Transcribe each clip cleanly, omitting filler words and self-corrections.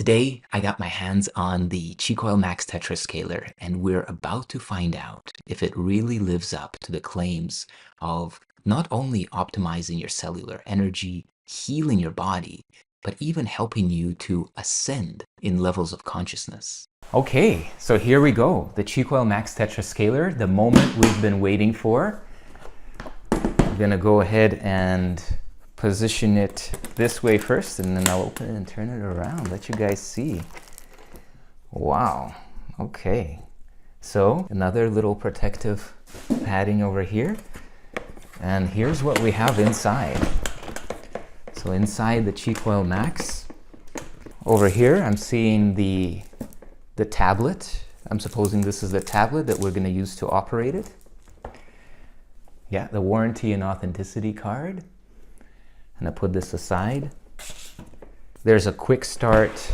Today, I got my hands on the Coil Max Tetrascalar, and we're about to find out if it really lives up to the claims of not only optimizing your cellular energy, healing your body, but even helping you to ascend in levels of consciousness. Okay, so here we go. The Coil Max Tetrascalar, the moment we've been waiting for. I'm gonna go ahead and position it this way first, and then I'll open it and turn it around, let you guys see. Wow, okay. So another little protective padding over here. And here's what we have inside. So inside the Coil Max, over here I'm seeing the tablet. I'm supposing this is the tablet that we're gonna use to operate it. Yeah, the warranty and authenticity card. And I put this aside. There's a quick start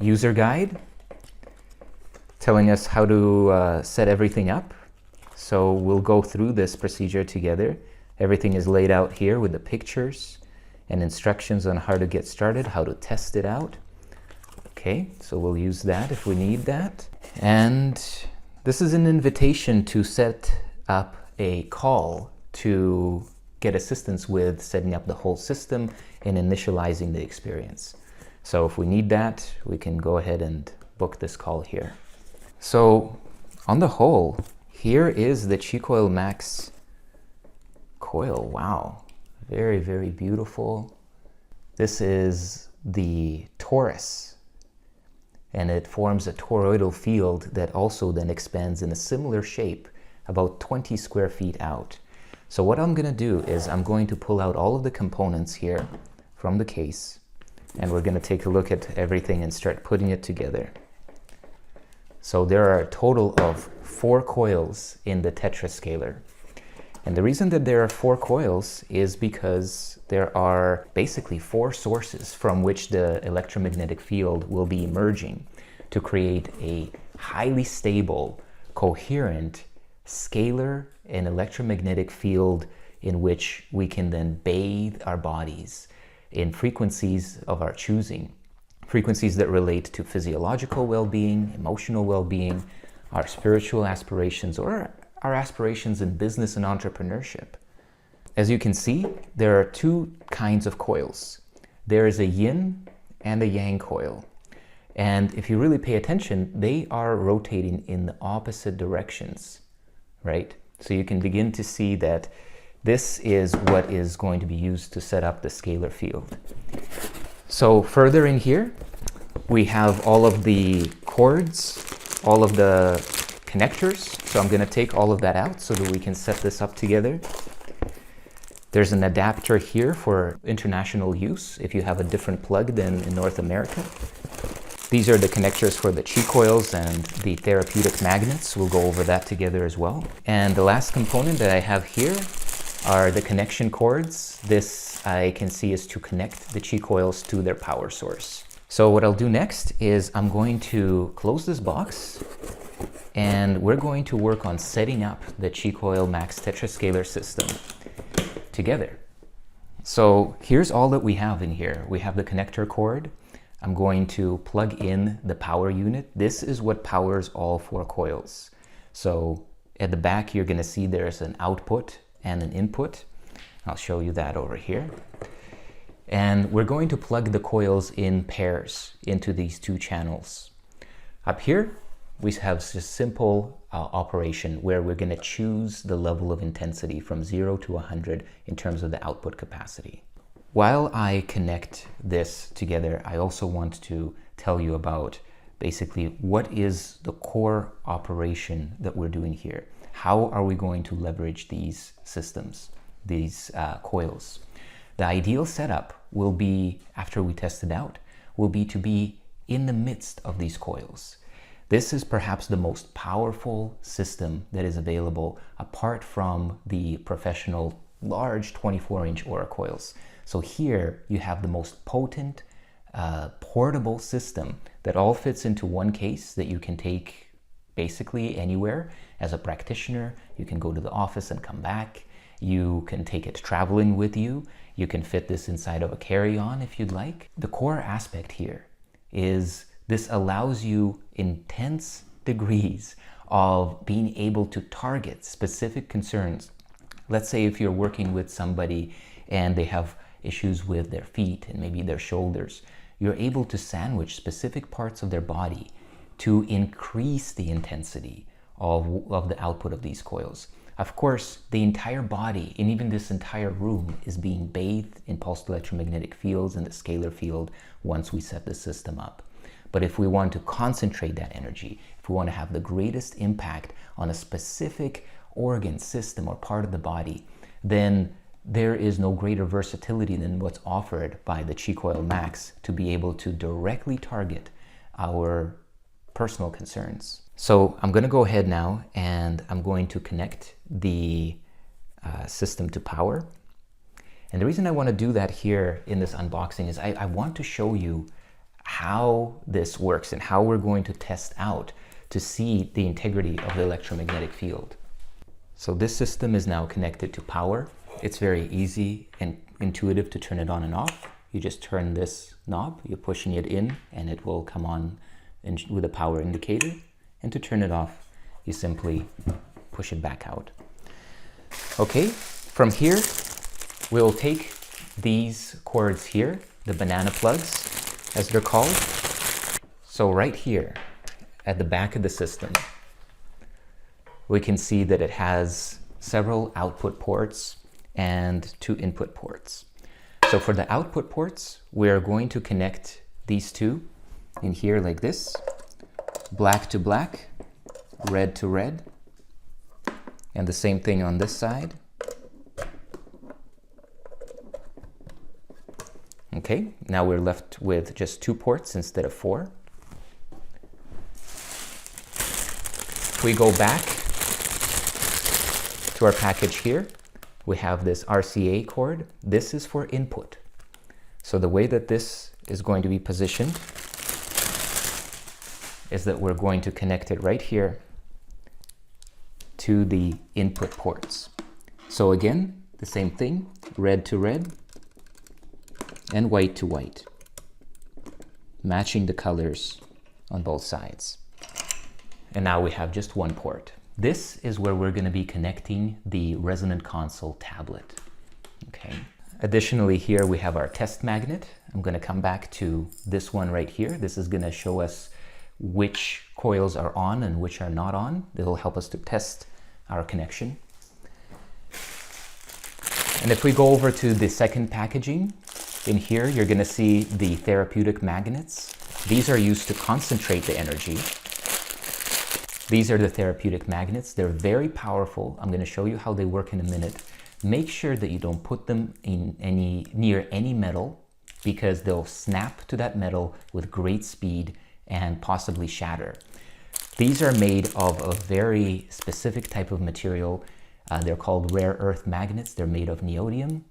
user guide telling us how to set everything up. So we'll go through this procedure together. Everything is laid out here with the pictures and instructions on how to get started, how to test it out. Okay, so we'll use that if we need that. And this is an invitation to set up a call to get assistance with setting up the whole system and initializing the experience. So if we need that, we can go ahead and book this call here. So on the whole, here is the Coil Max coil. Wow, very, very beautiful. This is the torus, and it forms a toroidal field that also then expands in a similar shape about 20 square feet out. So what I'm going to do is I'm going to pull out all of the components here from the case, and we're going to take a look at everything and start putting it together. So there are a total of 4 coils in the Tetrascalar. And the reason that there are 4 coils is because there are basically 4 sources from which the electromagnetic field will be emerging to create a highly stable, coherent, scalar and electromagnetic field in which we can then bathe our bodies in frequencies of our choosing. Frequencies that relate to physiological well-being, emotional well-being, our spiritual aspirations, or our aspirations in business and entrepreneurship. As you can see, there are 2 kinds of coils. There is a yin and a yang coil. And if you really pay attention, they are rotating in the opposite directions, right? So you can begin to see that this is what is going to be used to set up the scalar field. So further in here, we have all of the cords, all of the connectors. So I'm going to take all of that out so that we can set this up together. There's an adapter here for international use if you have a different plug than in North America. These are the connectors for the chi coils and the therapeutic magnets. We'll go over that together as well. And the last component that I have here are the connection cords. This I can see is to connect the chi coils to their power source. So what I'll do next is I'm going to close this box, and we're going to work on setting up the Coil Max Tetrascalar system together. So here's all that we have in here. We have the connector cord. I'm going to plug in the power unit. This is what powers all 4 coils. So at the back, you're going to see there's an output and an input. I'll show you that over here. And we're going to plug the coils in pairs into these 2 channels. Up here, we have just simple operation where we're going to choose the level of intensity from 0 to 100 in terms of the output capacity. While I connect this together, I also want to tell you about basically what is the core operation that we're doing here. How are we going to leverage these systems, these coils? The ideal setup will be, after we test it out, will be to be in the midst of these coils. This is perhaps the most powerful system that is available apart from the professional large 24-inch Aura coils. So here you have the most potent, portable system that all fits into one case that you can take basically anywhere. As a practitioner, you can go to the office and come back. You can take it traveling with you. You can fit this inside of a carry-on if you'd like. The core aspect here is this allows you intense degrees of being able to target specific concerns. Let's say if you're working with somebody and they have issues with their feet and maybe their shoulders, you're able to sandwich specific parts of their body to increase the intensity of the output of these coils. Of course, the entire body and even this entire room is being bathed in pulsed electromagnetic fields in the scalar field once we set the system up. But if we want to concentrate that energy, if we want to have the greatest impact on a specific organ, system, or part of the body, then there is no greater versatility than what's offered by the Coil Max to be able to directly target our personal concerns. So I'm going to go ahead now and I'm going to connect the system to power. And the reason I want to do that here in this unboxing is I want to show you how this works and how we're going to test out to see the integrity of the electromagnetic field. So this system is now connected to power. It's very easy and intuitive to turn it on and off. You just turn this knob, you're pushing it in, and it will come on with a power indicator. And to turn it off, you simply push it back out. Okay, from here, we'll take these cords here, the banana plugs, as they're called. So right here, at the back of the system, we can see that it has several output ports and 2 input ports. So for the output ports, we're going to connect these two in here like this, black to black, red to red, and the same thing on this side. Okay, now we're left with just 2 ports instead of 4. If we go back to our package here, we have this RCA cord. This is for input. So the way that this is going to be positioned is that we're going to connect it right here to the input ports. So again, the same thing, red to red and white to white, matching the colors on both sides. And now we have just 1 port. This is where we're going to be connecting the resonant console tablet. Okay. Additionally, here we have our test magnet. I'm going to come back to this one right here. This is going to show us which coils are on and which are not on. It will help us to test our connection. And if we go over to the second packaging, in here you're going to see the therapeutic magnets. These are used to concentrate the energy. These are the therapeutic magnets. They're very powerful. I'm going to show you how they work in a minute. Make sure that you don't put them in near any metal, because they'll snap to that metal with great speed and possibly shatter. These are made of a very specific type of material. They're called rare earth magnets. They're made of neodymium,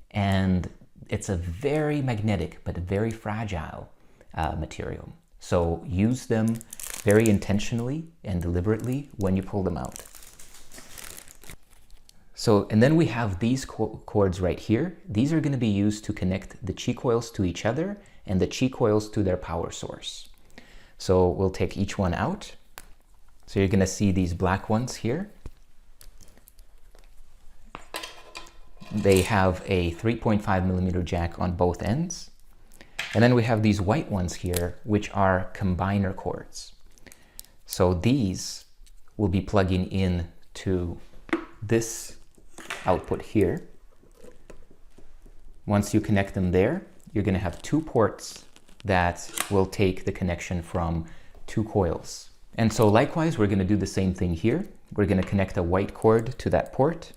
and it's a very magnetic but very fragile material. So use them very intentionally and deliberately when you pull them out. So, and then we have these cords right here. These are going to be used to connect the chi coils to each other and the chi coils to their power source. So we'll take each one out. So you're going to see these black ones here. They have a 3.5 millimeter jack on both ends. And then we have these white ones here, which are combiner cords. So these will be plugging in to this output here. Once you connect them there, you're going to have 2 ports that will take the connection from 2 coils. And so likewise, we're going to do the same thing here. We're going to connect a white cord to that port.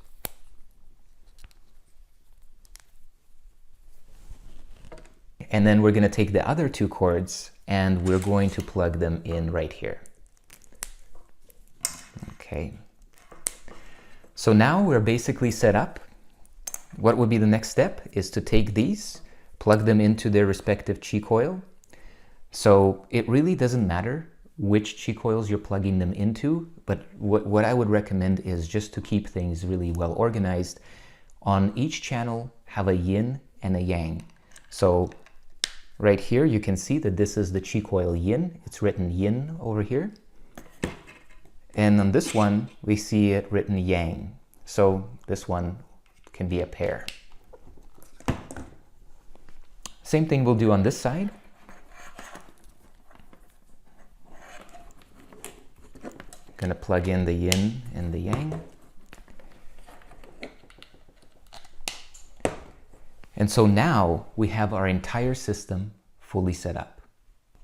And then we're going to take the other 2 cords and we're going to plug them in right here. Okay. So now we're basically set up. What would be the next step is to take these, plug them into their respective chi coil. So it really doesn't matter which chi coils you're plugging them into, but what I would recommend is just to keep things really well organized. On each channel, have a yin and a yang. So right here, you can see that this is the chi coil yin. It's written yin over here. And on this one, we see it written yang. So this one can be a pair. Same thing we'll do on this side. Gonna plug in the yin and the yang. And so now we have our entire system fully set up.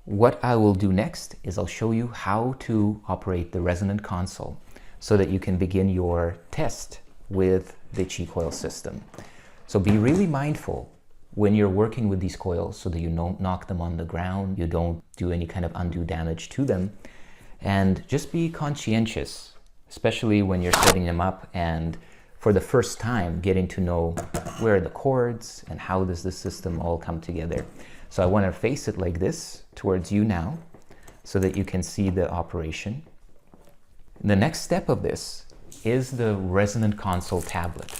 What I will do next is I'll show you how to operate the resonant console so that you can begin your test with the chi coil system. So be really mindful when you're working with these coils so that you don't knock them on the ground, you don't do any kind of undue damage to them, and just be conscientious, especially when you're setting them up and for the first time getting to know where are the chords and how does the system all come together. So I want to face it like this towards you now so that you can see the operation. The next step of this is the resonant console tablet.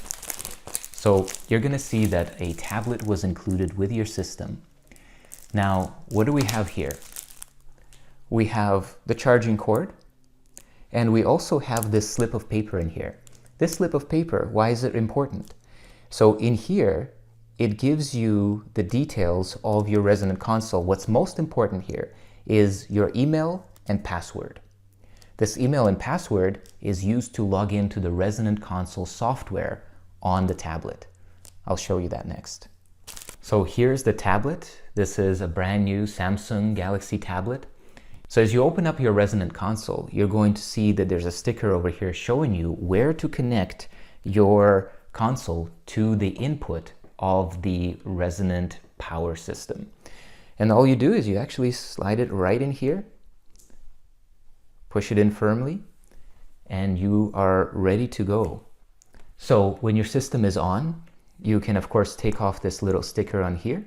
So you're going to see that a tablet was included with your system. Now, what do we have here? We have the charging cord, and we also have this slip of paper in here. This slip of paper, why is it important? So in here, it gives you the details of your resonant console. What's most important here is your email and password. This email and password is used to log into the resonant console software on the tablet. I'll show you that next. So here's the tablet. This is a brand new Samsung Galaxy tablet. So as you open up your resonant console, you're going to see that there's a sticker over here showing you where to connect your console to the input of the resonant power system. And all you do is you actually slide it right in here, push it in firmly, and you are ready to go. So when your system is on, you can of course take off this little sticker on here,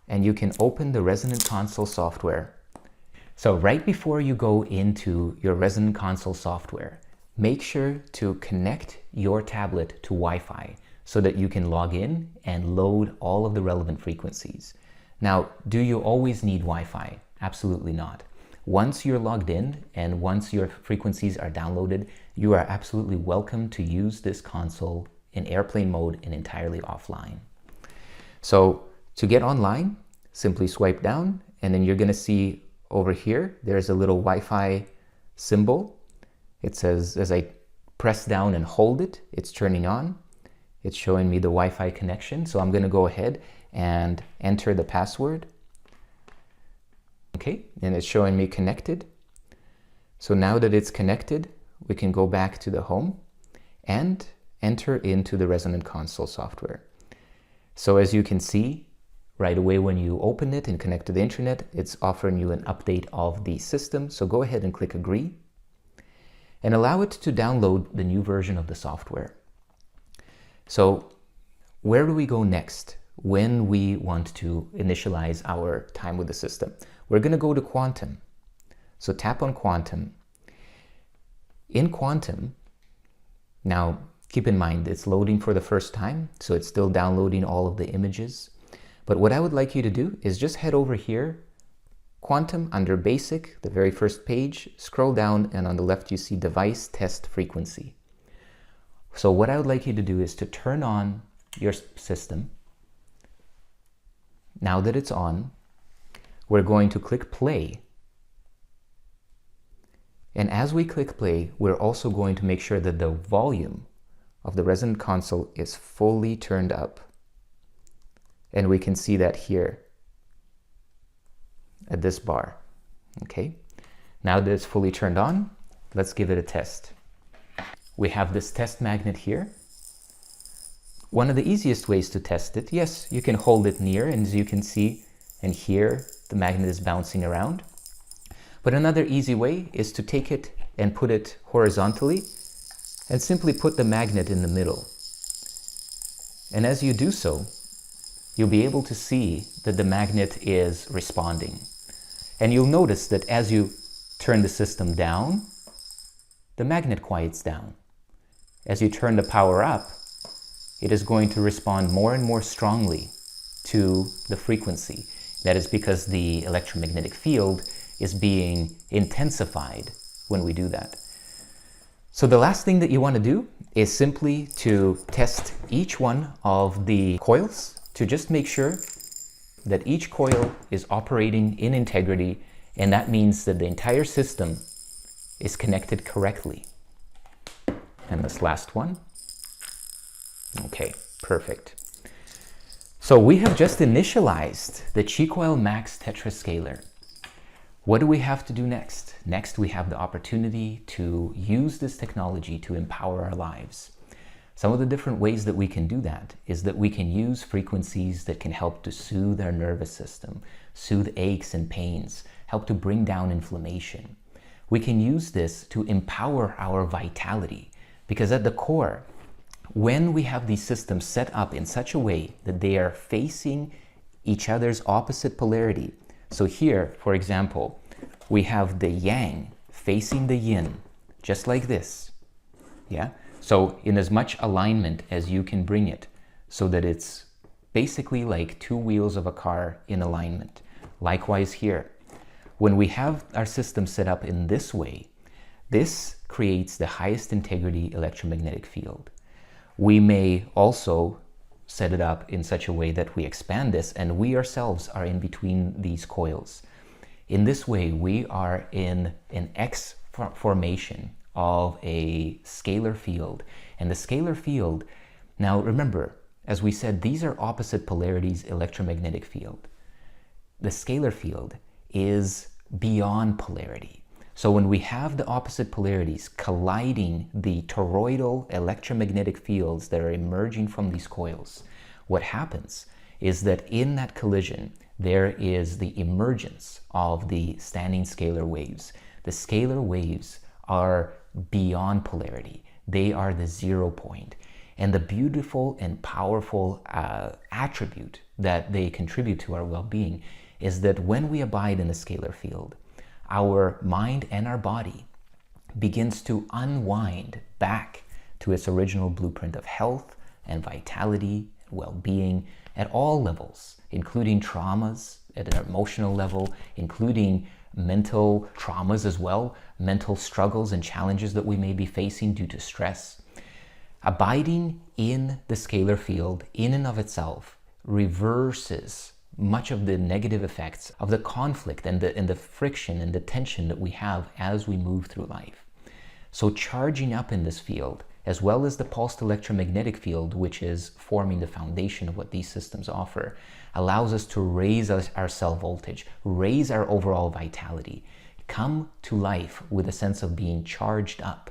and you can open the resonant console software. So right before you go into your resonant console software, make sure to connect your tablet to Wi-Fi so that you can log in and load all of the relevant frequencies. Now, do you always need Wi-Fi? Absolutely not. Once you're logged in and once your frequencies are downloaded, you are absolutely welcome to use this console in airplane mode and entirely offline. So to get online, simply swipe down, and then you're going to see over here, there's a little Wi-Fi symbol. It says, as I press down and hold it, it's turning on. It's showing me the Wi-Fi connection. So I'm going to go ahead and enter the password. Okay, and it's showing me connected. So now that it's connected, we can go back to the home and enter into the resonant console software. So as you can see, right away when you open it and connect to the internet, it's offering you an update of the system. So go ahead and click agree and allow it to download the new version of the software. So where do we go next when we want to initialize our time with the system? We're going to go to quantum. So tap on quantum. In quantum, now keep in mind it's loading for the first time, so it's still downloading all of the images. But what I would like you to do is just head over here, quantum under basic, the very first page, scroll down, and on the left you see device test frequency. So what I would like you to do is to turn on your system. Now that it's on, we're going to click play. And as we click play, we're also going to make sure that the volume of the resonant console is fully turned up. And we can see that here at this bar. Okay, now that it's fully turned on, let's give it a test. We have this test magnet here. One of the easiest ways to test it, yes, you can hold it near, and as you can see and hear, the magnet is bouncing around. But another easy way is to take it and put it horizontally and simply put the magnet in the middle. And as you do so, you'll be able to see that the magnet is responding. And you'll notice that as you turn the system down, the magnet quiets down. As you turn the power up, it is going to respond more and more strongly to the frequency. That is because the electromagnetic field is being intensified when we do that. So the last thing that you want to do is simply to test each one of the coils to just make sure that each coil is operating in integrity, and that means that the entire system is connected correctly. And this last one. Okay, perfect. So we have just initialized the Coil Max Tetrascalar. What do we have to do next? Next, we have the opportunity to use this technology to empower our lives. Some of the different ways that we can do that is that we can use frequencies that can help to soothe our nervous system, soothe aches and pains, help to bring down inflammation. We can use this to empower our vitality, because at the core, when we have these systems set up in such a way that they are facing each other's opposite polarity. So here, for example, we have the yang facing the yin, just like this. Yeah. So in as much alignment as you can bring it, so that it's basically like two wheels of a car in alignment. Likewise here, when we have our system set up in this way, this creates the highest integrity electromagnetic field. We may also set it up in such a way that we expand this and we ourselves are in between these coils. In this way, we are in an X formation of a scalar field. And the scalar field, now remember, as we said, these are opposite polarities electromagnetic field. The scalar field is beyond polarity. So when we have the opposite polarities colliding the toroidal electromagnetic fields that are emerging from these coils, what happens is that in that collision, there is the emergence of the standing scalar waves. The scalar waves are beyond polarity. They are the 0 point. And the beautiful and powerful attribute that they contribute to our well-being is that when we abide in the scalar field, our mind and our body begins to unwind back to its original blueprint of health and vitality, well-being at all levels, including traumas at an emotional level, including mental traumas as well, mental struggles and challenges that we may be facing due to stress. Abiding in the scalar field in and of itself reverses much of the negative effects of the conflict and the friction and the tension that we have as we move through life. So charging up in this field, as well as the pulsed electromagnetic field, which is forming the foundation of what these systems offer, allows us to raise our cell voltage, raise our overall vitality, come to life with a sense of being charged up.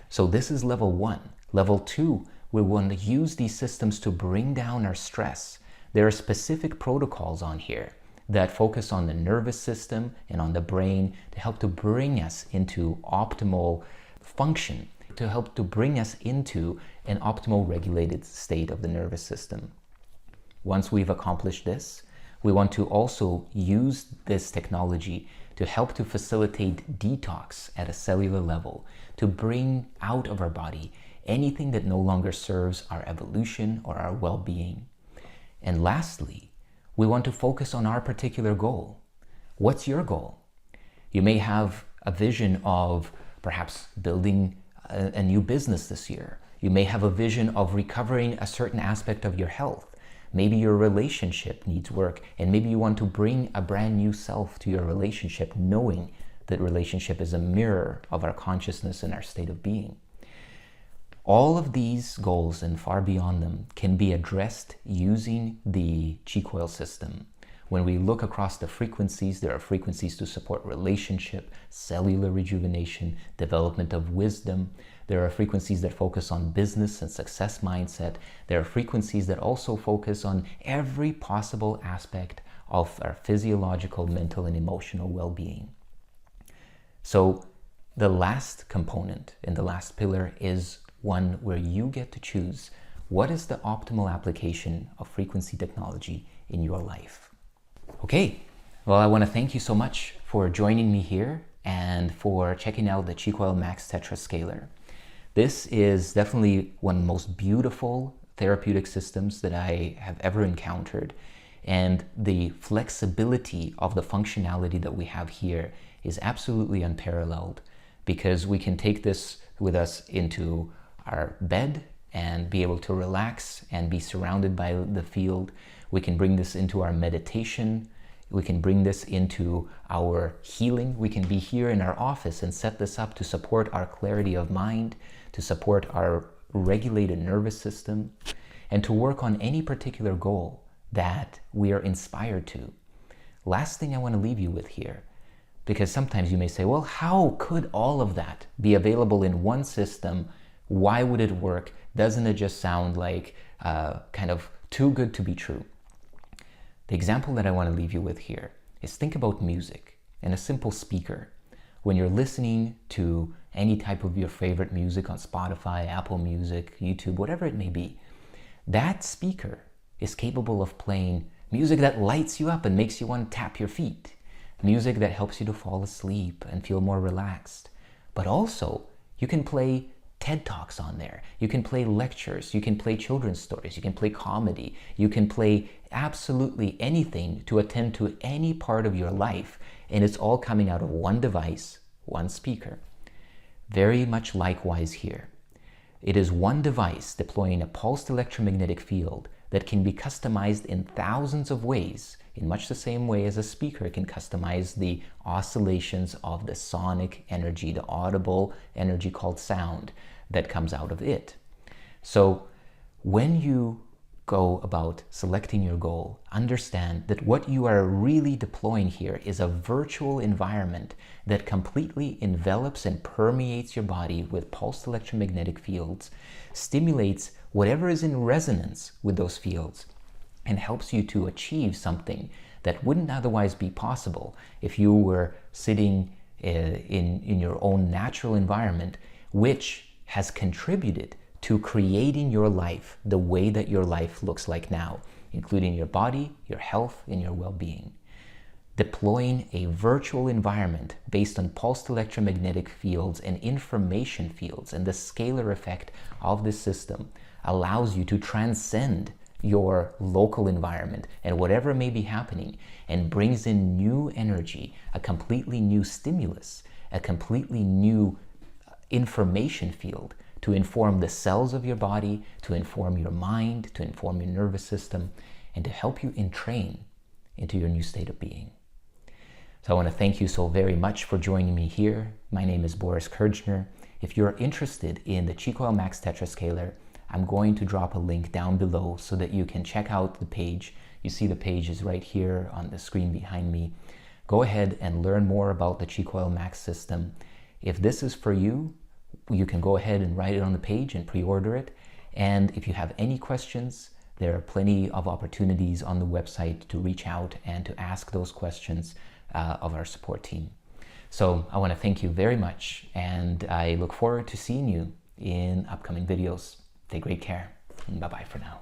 So this is level 1. Level 2, we want to use these systems to bring down our stress. There are specific protocols on here that focus on the nervous system and on the brain to help to bring us into optimal function, to help to bring us into an optimal regulated state of the nervous system. Once we've accomplished this, we want to also use this technology to help to facilitate detox at a cellular level, to bring out of our body anything that no longer serves our evolution or our well-being. And lastly, we want to focus on our particular goal. What's your goal? You may have a vision of perhaps building a new business this year. You may have a vision of recovering a certain aspect of your health. Maybe your relationship needs work, and maybe you want to bring a brand new self to your relationship, knowing that relationship is a mirror of our consciousness and our state of being. All of these goals and far beyond them can be addressed using the Coil system. When we look across the frequencies, there are frequencies to support relationship, cellular rejuvenation, development of wisdom. There are frequencies that focus on business and success mindset. There are frequencies that also focus on every possible aspect of our physiological, mental, and emotional well-being. So the last component and the last pillar is one where you get to choose what is the optimal application of frequency technology in your life. Okay, well, I want to thank you so much for joining me here and for checking out the Coil Max Tetrascalar. This is definitely one of the most beautiful therapeutic systems that I have ever encountered. And the flexibility of the functionality that we have here is absolutely unparalleled, because we can take this with us into our bed and be able to relax and be surrounded by the field. We can bring this into our meditation. We can bring this into our healing. We can be here in our office and set this up to support our clarity of mind, to support our regulated nervous system, and to work on any particular goal that we are inspired to. Last thing I want to leave you with here, because sometimes you may say, well, how could all of that be available in one system? Why would it work? Doesn't it just sound like kind of too good to be true? The example that I want to leave you with here is, think about music and a simple speaker. When you're listening to any type of your favorite music on Spotify, Apple Music, YouTube, whatever it may be, that speaker is capable of playing music that lights you up and makes you want to tap your feet, music that helps you to fall asleep and feel more relaxed. But also, you can play TED Talks on there. You can play lectures. You can play children's stories. You can play comedy. You can play absolutely anything to attend to any part of your life. And it's all coming out of one device, one speaker. Very much likewise here. It is one device deploying a pulsed electromagnetic field that can be customized in thousands of ways, in much the same way as a speaker can customize the oscillations of the sonic energy, the audible energy called sound that comes out of it. So when you go about selecting your goal, understand that what you are really deploying here is a virtual environment that completely envelops and permeates your body with pulsed electromagnetic fields, stimulates whatever is in resonance with those fields, and helps you to achieve something that wouldn't otherwise be possible if you were sitting in your own natural environment, which has contributed to creating your life the way that your life looks like now, including your body, your health, and your well-being. Deploying a virtual environment based on pulsed electromagnetic fields and information fields and the scalar effect of this system allows you to transcend your local environment and whatever may be happening, and brings in new energy, a completely new stimulus, a completely new information field to inform the cells of your body, to inform your mind, to inform your nervous system, and to help you entrain into your new state of being. So I want to thank you so very much for joining me here. My name is Boris Kirchner. If you're interested in the Coil Max Tetrascalar, I'm going to drop a link down below so that you can check out the page. You see the page is right here on the screen behind me. Go ahead and learn more about the Coil Max system. If this is for you, you can go ahead and write it on the page and pre-order it. And if you have any questions, there are plenty of opportunities on the website to reach out and to ask those questions of our support team. So I want to thank you very much, and I look forward to seeing you in upcoming videos. Take great care, and bye-bye for now.